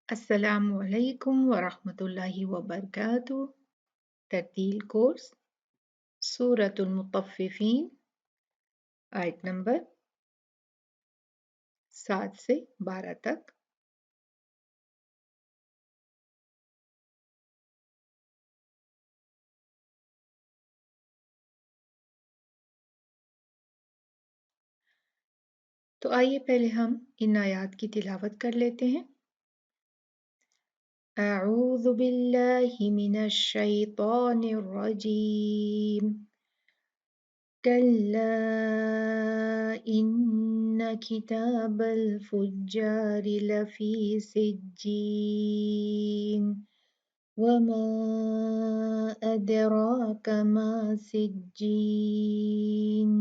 अस्सलामु अलैकुम वरहमतुल्लाहि वबरकातुह। तरतील कोर्स सूरतुल मुतफ्फिफीन, आयत नंबर 7 से 12 तक। तो आइए पहले हम इन आयात की तिलावत कर लेते हैं। अऊज़ु बिल्लाहि मिनश शैतानिर रजीम। कल्ला इन्न किताबल फुज्जारि लफी सिज्जीन वमा अदराक मा सिज्जीन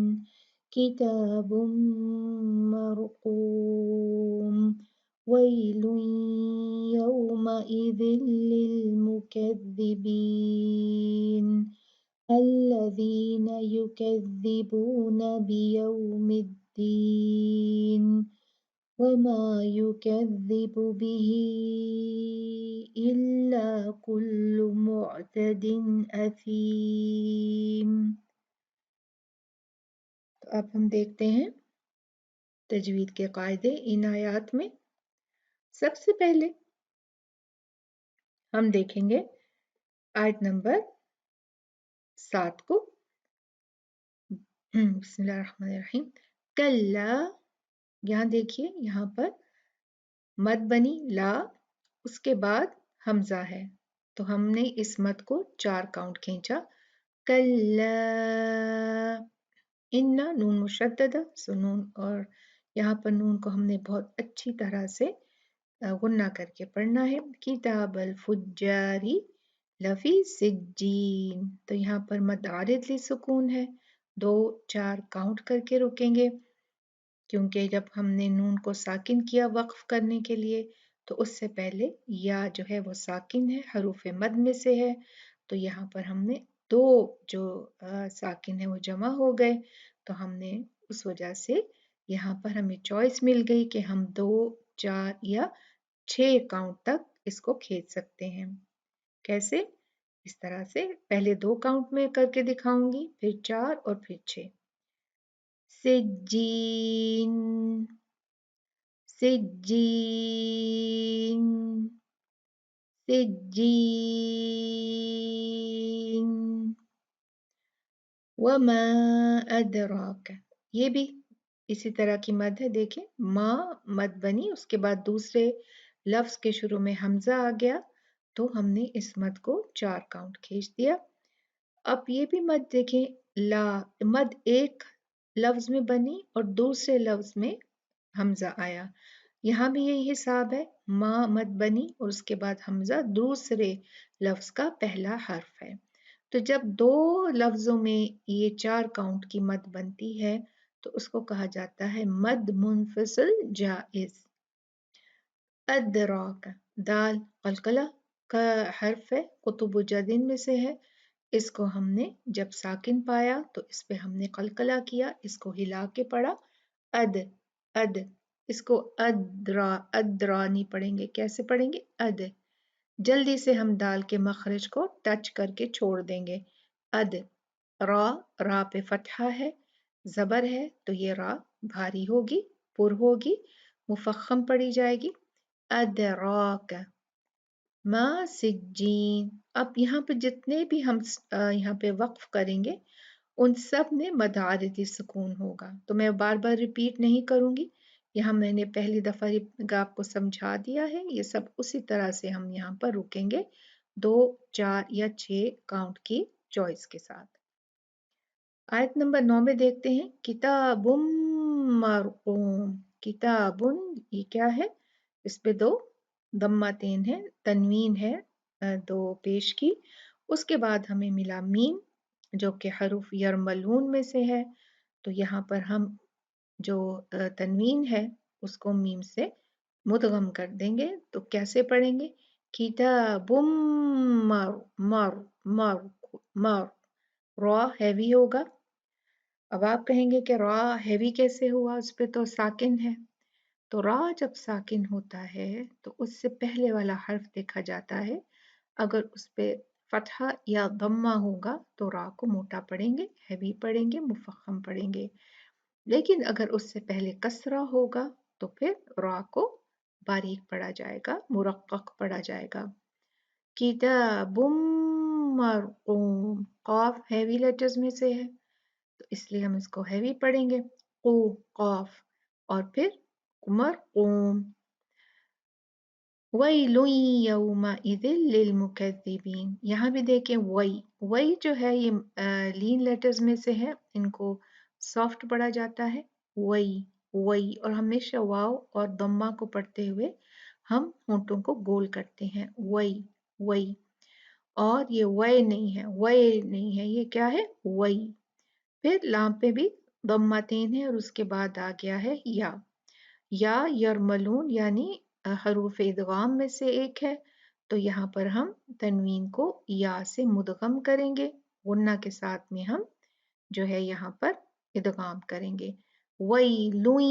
किताबुम मरक़ूम वैलुन यौमइज़िन लिलमुकज़्ज़िबीन الذين يكذبون بيوم الدين وما يكذب به إلا كل معتد أثيم۔ तो अब हम देखते हैं तजवीद के कायदे इन आयात में। सबसे पहले हम देखेंगे आयत नंबर 7 को। बिस्मिल्लाहिर्रहमानिर्रहीम। कल्ला, यहाँ देखिए, यहाँ पर मद बनी ला, उसके बाद हमजा है, तो हमने इस मद को 4 काउंट खींचा। कल्ला, इन्ना नून मुशद्ददा, सो नून, और यहाँ पर नून को हमने बहुत अच्छी तरह से गुन्ना करके पढ़ना है। किताबल फुज्जारी लफी सिज्जीन, तो यहाँ पर मद आरिद लिसुकून है, 2-4 काउंट करके रुकेंगे, क्योंकि जब हमने नून को साकिन किया वक्फ करने के लिए तो उससे पहले या जो है वो साकिन है, हरूफ मद में से है, तो यहाँ पर हमने 2 जो साकिन है वो जमा हो गए, तो हमने उस वजह से यहाँ पर हमें चॉइस मिल गई कि हम 2, 4 या 6 काउंट तक इसको खींच सकते हैं। कैसे? इस तरह से पहले 2 काउंट में करके दिखाऊंगी, फिर 4 और फिर 6। सिज्जीन, सिज्जीन, सिज्जीन, वमा अदराक, ये भी इसी तरह की मद है। देखिए, माँ मद बनी, उसके बाद दूसरे लफ्ज के शुरू में हमजा आ गया, तो हमने इस मद को 4 काउंट खींच दिया। अब ये भी मद देखें, ला मद एक लफ्ज में बनी और दूसरे लफ्ज में हमजा आया, यहाँ भी यही हिसाब है, माँ मद बनी और उसके बाद हमजा दूसरे लफ्ज का पहला हर्फ है। तो जब 2 लफ्जों में ये 4 काउंट की मद बनती है तो उसको कहा जाता है मद मुनफसिल जाइज। अदराक, दाल कलकला का हर्फ है, कुतुब जदिन में से है, इसको हमने जब साकिन पाया तो इस पे हमने कलकला किया, इसको हिला के पढ़ा अद, अद, इसको अदरा, अदरा नहीं पढ़ेंगे, कैसे पढ़ेंगे? अद। जल्दी से हम दाल के मखरज को टच करके छोड़ देंगे। अद, रा, रा पे फतहा है, जबर है, तो ये रा भारी होगी, पुर होगी, मुफख्खम पढ़ी जाएगी। अदराक मा सिज्जीन। अब यहाँ पे जितने भी हम यहाँ पे वक्फ करेंगे उन सब में मद आरिदी सुकून होगा, तो मैं बार बार रिपीट नहीं करूंगी, यहाँ मैंने पहली दफा आपको समझा दिया है। ये सब उसी तरह से हम यहाँ पर रुकेंगे 2, 4 या 6 काउंट की चॉइस के साथ। आयत नंबर 9 में देखते हैं, किताबुम मरकूम। किताबुन, ये क्या है? इस पे 2 दम्मातेन है, तनवीन है 2 पेश की, उसके बाद हमें मिला मीम जो कि हरूफ यरमलून में से है, तो यहाँ पर हम जो तनवीन है उसको मीम से मुदगम कर देंगे। तो कैसे पढ़ेंगे? किताबुम मर, मर, मर, मर, रॉ हैवी होगा। अब आप कहेंगे कि रॉ हैवी कैसे हुआ, उस पे तो साकिन है, तो را जब साकिन होता है तो उससे पहले वाला हर्फ देखा जाता है, अगर उस पे फतहा या दम्मा होगा तो रा को मोटा पढ़ेंगे, हैवी पढ़ेंगे, मुफख्खम पढ़ेंगे। लेकिन अगर उससे पहले कसरा होगा तो फिर रा को बारीक पढ़ा जाएगा, मुरक्कक पढ़ा जाएगा। किताबुम मरकूम, काफ हैवी लेटर्स में से है तो इसलिए हम इसको हैवी पढ़ेंगे, कू काफ, और फिर मरकूम। वैलुन यौमइज़िन लिलमुकज़्ज़िबीन, यहाँ भी देखें वई, वई जो है ये लीन लेटर्स में से है, इनको सॉफ्ट पढ़ा जाता है, वई वई, और हमेशा वाव और दम्मा को पढ़ते हुए हम होंठों को गोल करते हैं, वई वई। और ये वय नहीं है, वय नहीं है, ये क्या है, वई। फिर लाम पे भी दम्मातेन है और उसके बाद आ गया है या यरमलून, यानी हरूफ इदगाम में से एक है, तो यहाँ पर हम तनवीन को या से मुदगम करेंगे, गुन्ना के साथ में हम जो है यहाँ पर इदगाम करेंगे। वई लुई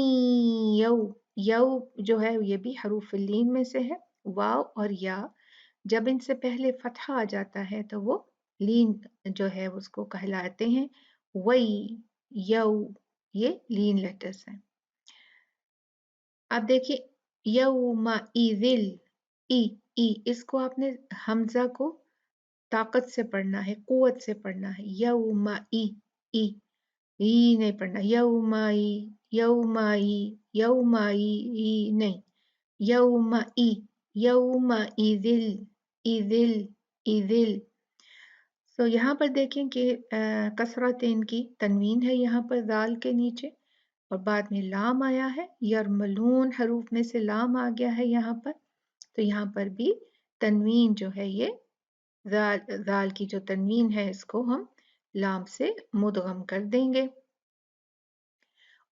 यौ, यौ जो है ये भी हरूफ लीन में से है, वाव और या जब इनसे पहले फतहा आ जाता है तो वो लीन जो है उसको कहलाते हैं वई यौ, ये लीन लेटर्स हैं। अब देखिए यौमा इजिल, ई इसको आपने हमजा को ताकत से पढ़ना है, कुवत से पढ़ना है, यौमा ई नहीं पढ़ना, यौमाई ई नहीं, यौमा इजिल इजिल इजिल। तो यहाँ पर देखें कि कसरतेन की तनवीन है यहाँ पर दाल के नीचे और बाद में लाम आया है, यरमलून हरूफ में से लाम आ गया है यहाँ पर, तो यहाँ पर भी तनवीन जो है ये दाल की जो तनवीन है इसको हम लाम से मुदगम कर देंगे।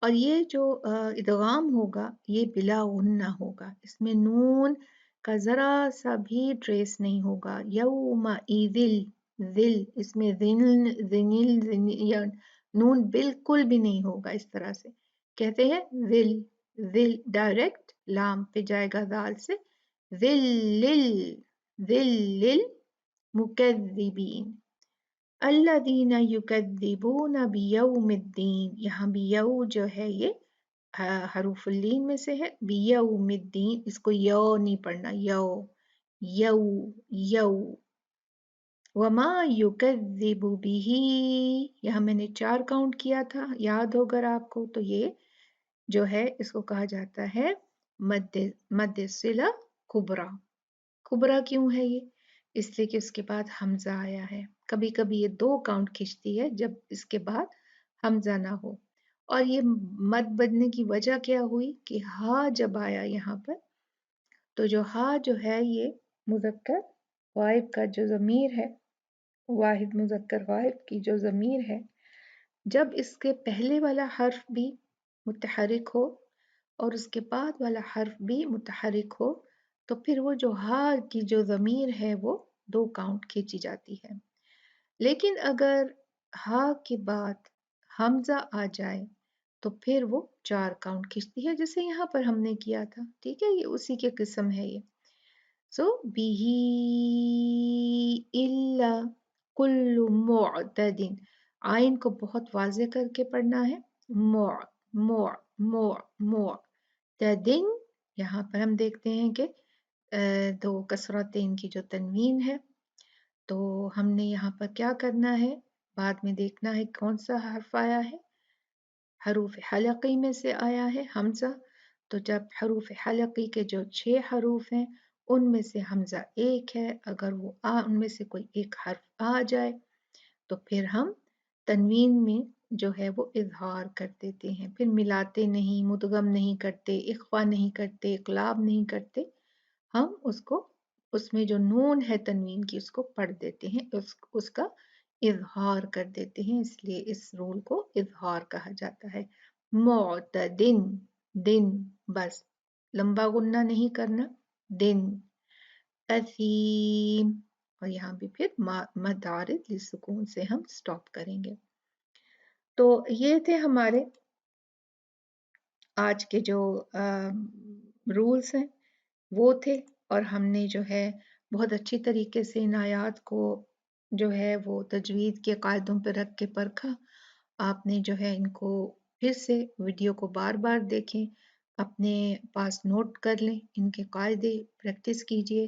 और ये जो इदगाम होगा ये बिला गुन्ना होगा, इसमें नून का जरा सा भी ट्रेस नहीं होगा। यौमा इदिल दिल, इसमें या नून बिल्कुल भी नहीं होगा, इस तरह से कहते हैं दिल दिल, डायरेक्ट लाम पे जाएगा दाल से, दिल मुकद्दिबीन अल्लज़ीना युकद्दिबूना बियौमिद्दीन, यहाँ बियौ जो है ये हरूफुल्लीन में से है, बियौमिद्दीन, इसको यौ नहीं पढ़ना, यौ यौ यौ। वमा युकद्दिबु बिही, यहाँ मैंने 4 काउंट किया था, याद हो अगर आपको, तो ये जो है इसको कहा जाता है मद्दे सिला कुबरा। कुबरा क्यों है ये, इसलिए कि उसके बाद हमजा आया है। कभी कभी ये 2 काउंट खींचती है जब इसके बाद हमजा ना हो। और ये मद बदने की वजह क्या हुई कि हा जब आया यहाँ पर, तो जो हा जो है ये मुज़क्कर गायब का जो ज़मीर है, वाहिद मुज़क्कर गायब की जो ज़मीर है, जब इसके पहले वाला हर्फ भी मुतहरिक हो और उसके बाद वाला हर्फ भी मुतहरिक हो, तो फिर वो जो हा की जो ज़मीर है वो 2 काउंट खींची जाती है। लेकिन अगर हा के बाद हमजा आ जाए तो फिर वो 4 काउंट खींचती है, जैसे यहाँ पर हमने किया था। ठीक है, ये उसी के किस्म है ये। सो बिही इल्ला कुल्लु मुअतदिन, आइन को बहुत वाज़े करके पढ़ना है, मुअ मुअ मुअ मुअतदिन। यहाँ पर हम देखते हैं कि 2 कसरतें की जो तनवीन है, तो हमने यहाँ पर क्या करना है, बाद में देखना है कौन सा हर्फ आया है, हरूफ हलक़ी में से आया है हमजा। तो जब हरूफ हलक़ी के जो 6 हरूफ हैं उनमें से हमजा एक है, अगर वो उनमें से कोई एक हर्फ आ जाए तो फिर हम तनवीन में जो है वो इजहार कर देते हैं, फिर मिलाते नहीं, मुदगम नहीं करते, इख्वा नहीं करते, इक़लाब नहीं करते, हम उसको उसमें जो नून है तनवीन की उसको पढ़ देते हैं, उसका इजहार कर देते हैं, इसलिए इस रूल को इजहार कहा जाता है। मुअतदिन, दिन, बस लंबा गुन्ना नहीं करना, दिन। असीम, और यहाँ भी फिर मद आरिद लिस्सुकून से हम स्टॉप करेंगे। तो ये थे हमारे آج کے جو رولز ہیں وہ تھے، اور ہم نے جو ہے بہت اچھی طریقے سے ان آیات کو جو ہے وہ تجوید کے قاعدوں پہ رکھ کے پرکھا۔ آپ نے جو ہے ان کو پھر سے ویڈیو کو بار بار دیکھیں، اپنے پاس نوٹ کر لیں، ان کے قاعدے پریکٹس کیجئے۔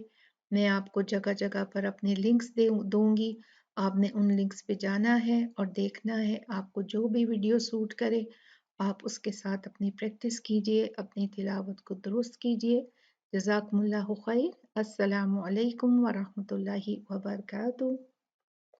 میں آپ کو جگہ جگہ پر اپنے لنکس دوں گی، آپ نے ان لنکس پہ جانا ہے اور دیکھنا ہے، آپ کو جو بھی ویڈیو سوٹ کرے آپ اس کے ساتھ اپنی پریکٹس کیجئے، اپنی تلاوت کو درست کیجئے۔ جزاکم اللہ خیر۔ السلام علیکم ورحمۃ اللہ وبرکاتہ۔